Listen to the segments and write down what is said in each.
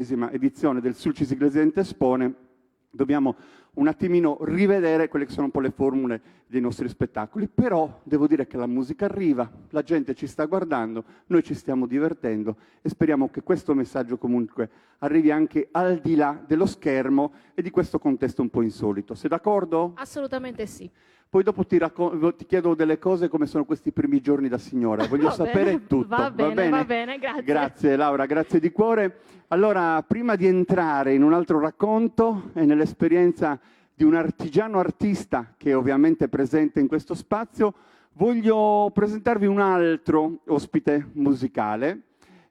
edizione del Sulcis Ecclesiante Espone, dobbiamo un attimino rivedere quelle che sono un po' le formule dei nostri spettacoli, però devo dire che la musica arriva, la gente ci sta guardando, noi ci stiamo divertendo e speriamo che questo messaggio comunque arrivi anche al di là dello schermo e di questo contesto un po' insolito. Sei d'accordo? Assolutamente sì. Poi dopo ti chiedo delle cose come sono questi primi giorni da signora, voglio sapere tutto. Va bene, grazie. Grazie Laura, grazie di cuore. Allora, prima di entrare in un altro racconto e nell'esperienza di un artigiano artista che è ovviamente presente in questo spazio, voglio presentarvi un altro ospite musicale.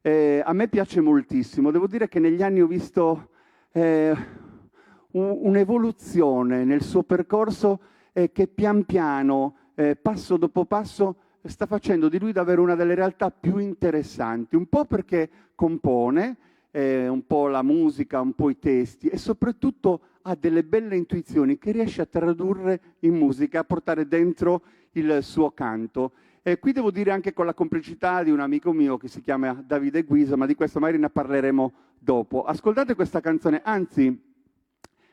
A me piace moltissimo, devo dire che negli anni ho visto un'evoluzione nel suo percorso che pian piano, passo dopo passo, sta facendo di lui davvero una delle realtà più interessanti, un po' perché compone, un po' la musica, un po' i testi e soprattutto ha delle belle intuizioni che riesce a tradurre in musica, a portare dentro il suo canto. E qui devo dire anche con la complicità di un amico mio che si chiama Davide Guisa, ma di questo magari ne parleremo dopo. Ascoltate questa canzone, anzi,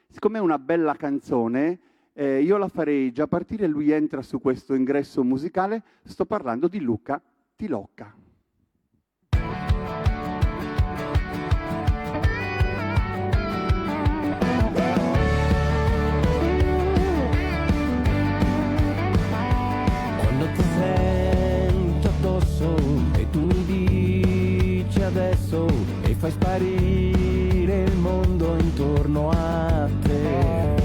siccome è una bella canzone, io la farei già partire, lui entra su questo ingresso musicale, sto parlando di Luca Tilocca. Quando ti sento addosso e tu mi dici adesso e fai sparire il mondo intorno a te.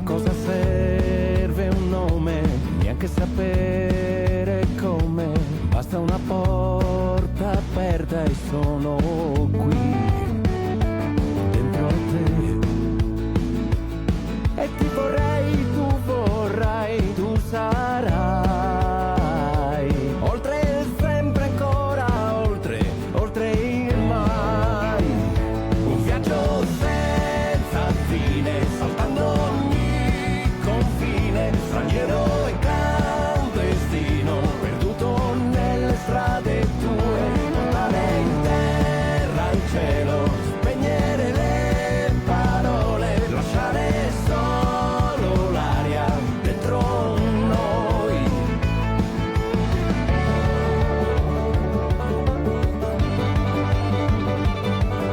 Cosa serve un nome, neanche sapere come, basta una porta aperta e sono qui, dentro a te. E ti vorrei, tu vorrai, tu sarai, oltre sempre ancora, oltre il mai, un viaggio senza fine, saltando straniero e clandestino, perduto nelle strade tue, portare in terra il cielo, spegnere le parole, lasciare solo l'aria dentro noi.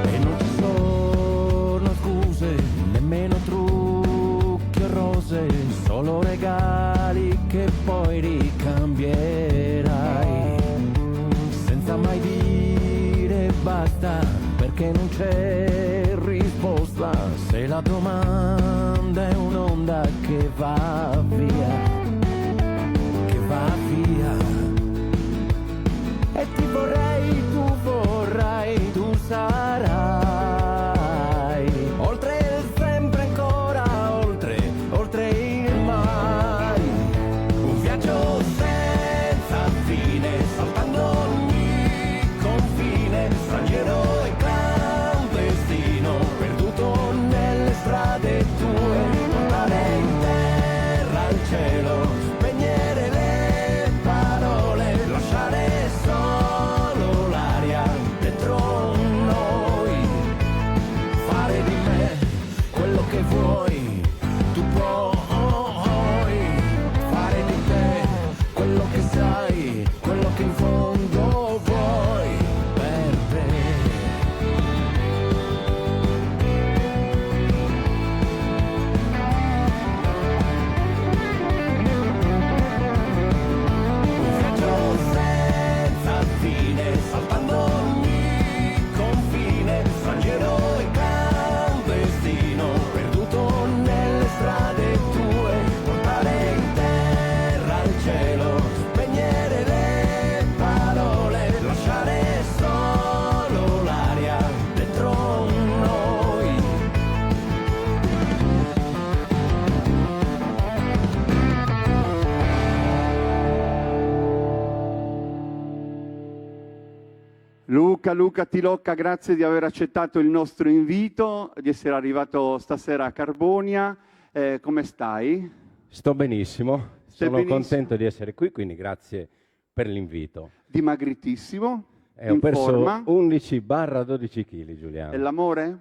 E non ci sono scuse, nemmeno trucchi o rose, solo regali che poi ricambierai, senza mai dire basta, perché non c'è risposta, se la domanda è un'onda che va via, che va via. E ti vorrei, tu vorrai, tu sarai, oltre sempre ancora, oltre il mai, un viaggio senza fine, saltando ogni confine, straniero e clandestino, perduto nelle strade tue, portare in terra il cielo, spegnere le parole, lasciare solo l'aria dentro noi, fare di me quello che vuoi, tu puoi fare di te quello che sai, quello che in fondo vuoi per te. Un viaggio senza fine, saltando ogni confine, straniero e clandestino, perduto nelle strade tue, portare in terra il cielo, spegnere le parole, lasciare solo l'aria dentro noi. Luca Tilocca, grazie di aver accettato il nostro invito, di essere arrivato stasera a Carbonia. Come stai? Sto benissimo, Stai sono benissimo? contento di essere qui, quindi grazie per l'invito. Dimagritissimo? Ho in perso forma. 11-12 kg, E Giuliano. l'amore?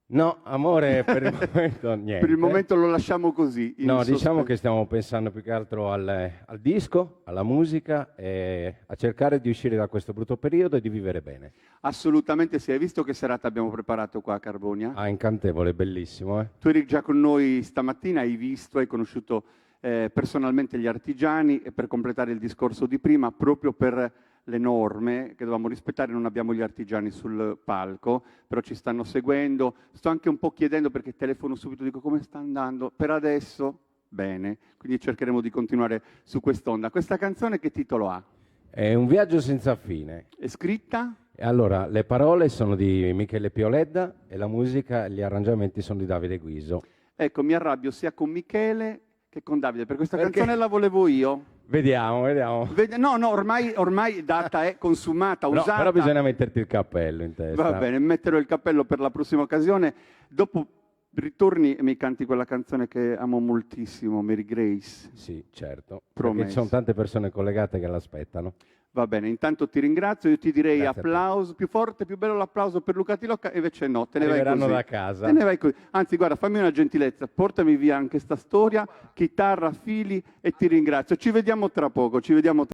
No, amore, per il momento niente. Per il momento lo lasciamo così. in No, diciamo sospeso. che stiamo pensando più che altro al disco, alla musica e a cercare di uscire da questo brutto periodo e di vivere bene. Assolutamente sì. Hai visto che serata abbiamo preparato qua a Carbonia? Ah, incantevole, bellissimo, eh? Tu eri già con noi stamattina, hai visto, hai conosciuto personalmente gli artigiani e per completare il discorso di prima, proprio per le norme che dovevamo rispettare, non abbiamo gli artigiani sul palco, però ci stanno seguendo. Sto anche un po' chiedendo perché telefono subito, dico come sta andando. Per adesso, bene, quindi cercheremo di continuare su quest'onda. Questa canzone che titolo ha? È un viaggio senza fine. È scritta? E allora, le parole sono di Michele Pioledda e la musica, gli arrangiamenti sono di Davide Guiso. Ecco, mi arrabbio sia con Michele che con Davide, per questa Perché? canzone la volevo io. Vediamo. No, ormai data è consumata, No, usata. però bisogna metterti il cappello in testa. Va bene, metterò il cappello per la prossima occasione. Dopo ritorni e mi canti quella canzone che amo moltissimo, Mary Grace. Sì, certo. Promesso. Perché ci sono tante persone collegate che l'aspettano. Va bene, intanto ti ringrazio, io ti direi Grazie a te. applauso, più forte, più bello l'applauso per Luca Tilocca, e invece no, te ne vai Arriveranno così. da casa. Te ne vai così. Anzi, guarda, fammi una gentilezza, portami via anche sta storia, chitarra, fili e ti ringrazio. Ci vediamo tra poco, ci vediamo tra